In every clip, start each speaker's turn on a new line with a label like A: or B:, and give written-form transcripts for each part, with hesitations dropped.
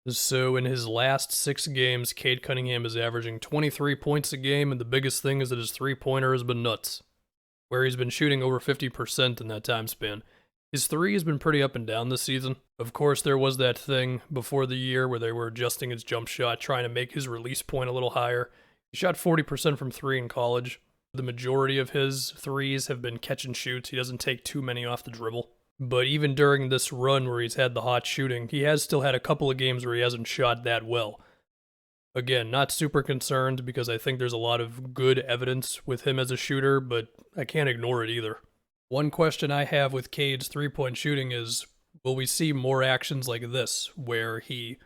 A: So in his last 6 games, Cade Cunningham is averaging 23 points a game, and the biggest thing is that his three-pointer has been nuts, where he's been shooting over 50% in that time span. His three has been pretty up and down this season. Of course, there was that thing before the year where they were adjusting his jump shot, trying to make his release point a little higher. He shot 40% from three in college. The majority of his threes have been catch and shoots. He doesn't take too many off the dribble. But even during this run where he's had the hot shooting, he has still had a couple of games where he hasn't shot that well. Again, not super concerned because I think there's a lot of good evidence with him as a shooter, but I can't ignore it either. One question I have with Cade's three-point shooting is, will we see more actions like this, where he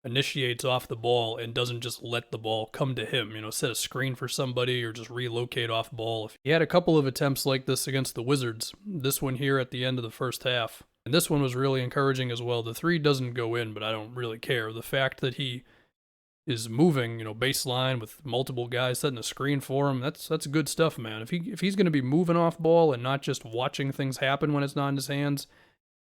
A: initiates off the ball and doesn't just let the ball come to him, set a screen for somebody or just relocate off ball? He had a couple of attempts like this against the Wizards, this one here at the end of the first half. And this one was really encouraging as well. The three doesn't go in, but I don't really care. The fact that he is moving, baseline with multiple guys setting a screen for him, that's good stuff, man. If he's going to be moving off ball and not just watching things happen when it's not in his hands,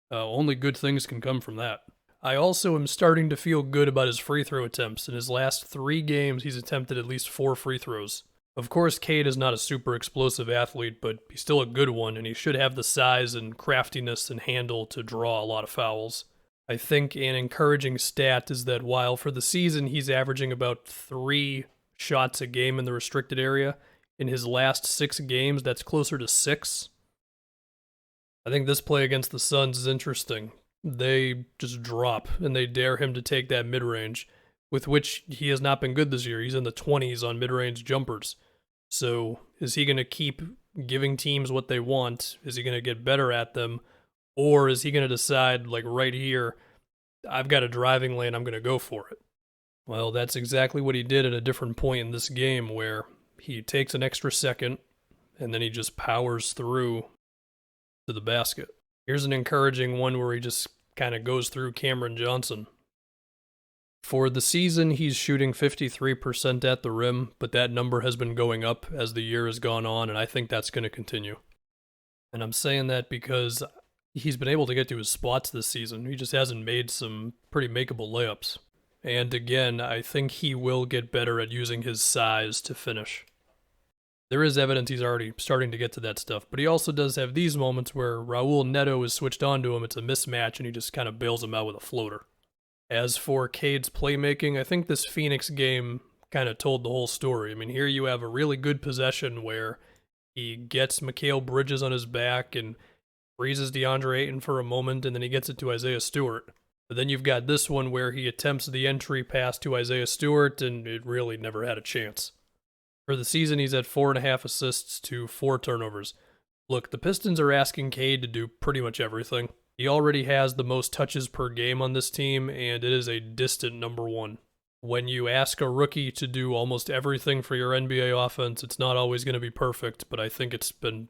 A: only good things can come from that. I also am starting to feel good about his free throw attempts. In his last 3 games, he's attempted at least 4 free throws. Of course, Cade is not a super explosive athlete, but he's still a good one, and he should have the size and craftiness and handle to draw a lot of fouls. I think an encouraging stat is that while for the season he's averaging about 3 shots a game in the restricted area, in his last 6 games, that's closer to 6. I think this play against the Suns is interesting. They just drop, and they dare him to take that mid-range, with which he has not been good this year. He's in the 20s on mid-range jumpers. So is he going to keep giving teams what they want? Is he going to get better at them? Or is he going to decide, like right here, I've got a driving lane, I'm going to go for it? Well, that's exactly what he did at a different point in this game, where he takes an extra second, and then he just powers through to the basket. Here's an encouraging one where he just kind of goes through Cameron Johnson. For the season, he's shooting 53% at the rim, but that number has been going up as the year has gone on, and I think that's going to continue. And I'm saying that because he's been able to get to his spots this season. He just hasn't made some pretty makeable layups. And again, I think he will get better at using his size to finish. There is evidence he's already starting to get to that stuff, but he also does have these moments where Raul Neto is switched onto him, it's a mismatch, and he just kind of bails him out with a floater. As for Cade's playmaking, I think this Phoenix game kind of told the whole story. I mean, here you have a really good possession where he gets Mikal Bridges on his back and freezes DeAndre Ayton for a moment, and then he gets it to Isaiah Stewart. But then you've got this one where he attempts the entry pass to Isaiah Stewart, and it really never had a chance. For the season, he's at 4.5 assists to 4 turnovers. Look, the Pistons are asking Cade to do pretty much everything. He already has the most touches per game on this team, and it is a distant number 1. When you ask a rookie to do almost everything for your NBA offense, it's not always going to be perfect, but I think it's been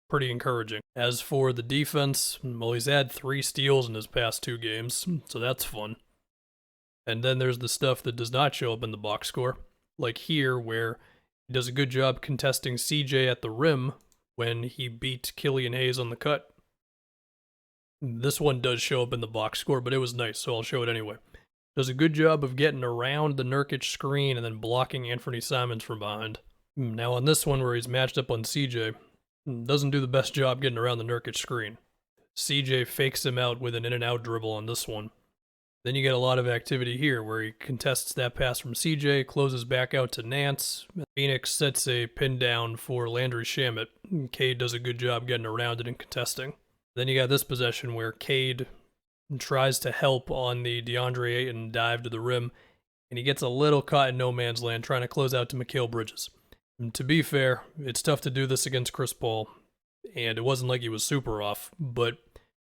A: pretty encouraging. As for the defense, well, he's had 3 steals in his past 2 games, so that's fun. And then there's the stuff that does not show up in the box score, like here where he does a good job contesting CJ at the rim when he beat Killian Hayes on the cut. This one does show up in the box score, but it was nice, so I'll show it anyway. Does a good job of getting around the Nurkic screen and then blocking Anthony Simons from behind. Now on this one where he's matched up on CJ, doesn't do the best job getting around the Nurkic screen. CJ fakes him out with an in-and-out dribble on this one. Then you get a lot of activity here where he contests that pass from CJ, closes back out to Nance. Phoenix sets a pin down for Landry Shamet. Cade does a good job getting around it and contesting. Then you got this possession where Cade tries to help on the DeAndre Ayton dive to the rim, and he gets a little caught in no man's land trying to close out to Mikal Bridges. And to be fair, it's tough to do this against Chris Paul, and it wasn't like he was super off, but,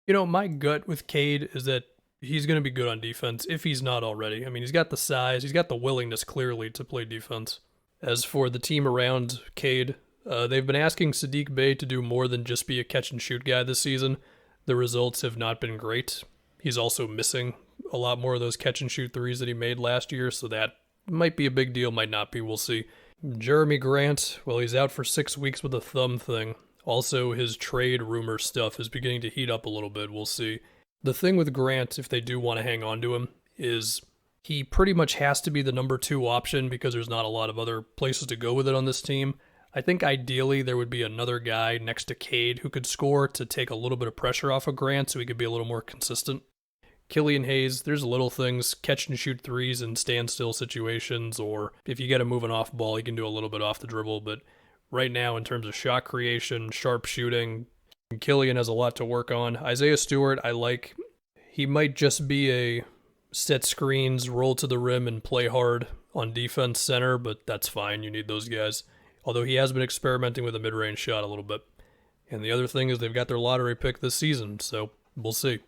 A: my gut with Cade is that he's going to be good on defense, if he's not already. I mean, he's got the size, he's got the willingness, clearly, to play defense. As for the team around Cade, they've been asking Saddiq Bey to do more than just be a catch-and-shoot guy this season. The results have not been great. He's also missing a lot more of those catch-and-shoot threes that he made last year, so that might be a big deal, might not be, we'll see. Jeremy Grant, well, he's out for 6 weeks with a thumb thing. Also, his trade rumor stuff is beginning to heat up a little bit, we'll see. The thing with Grant, if they do want to hang on to him, is He pretty much has to be the number 2 option because there's not a lot of other places to go with it on this team. I think ideally there would be another guy next to Cade who could score to take a little bit of pressure off of Grant so he could be a little more consistent. Killian Hayes, there's little things, catch and shoot threes in standstill situations, or if you get him moving off ball, he can do a little bit off the dribble. But right now, in terms of shot creation, sharp shooting, Killian has a lot to work on. Isaiah Stewart, I like. He might just be a set screens, roll to the rim, and play hard on defense center, but that's fine. You need those guys. Although he has been experimenting with a mid-range shot a little bit. And the other thing is they've got their lottery pick this season, so we'll see.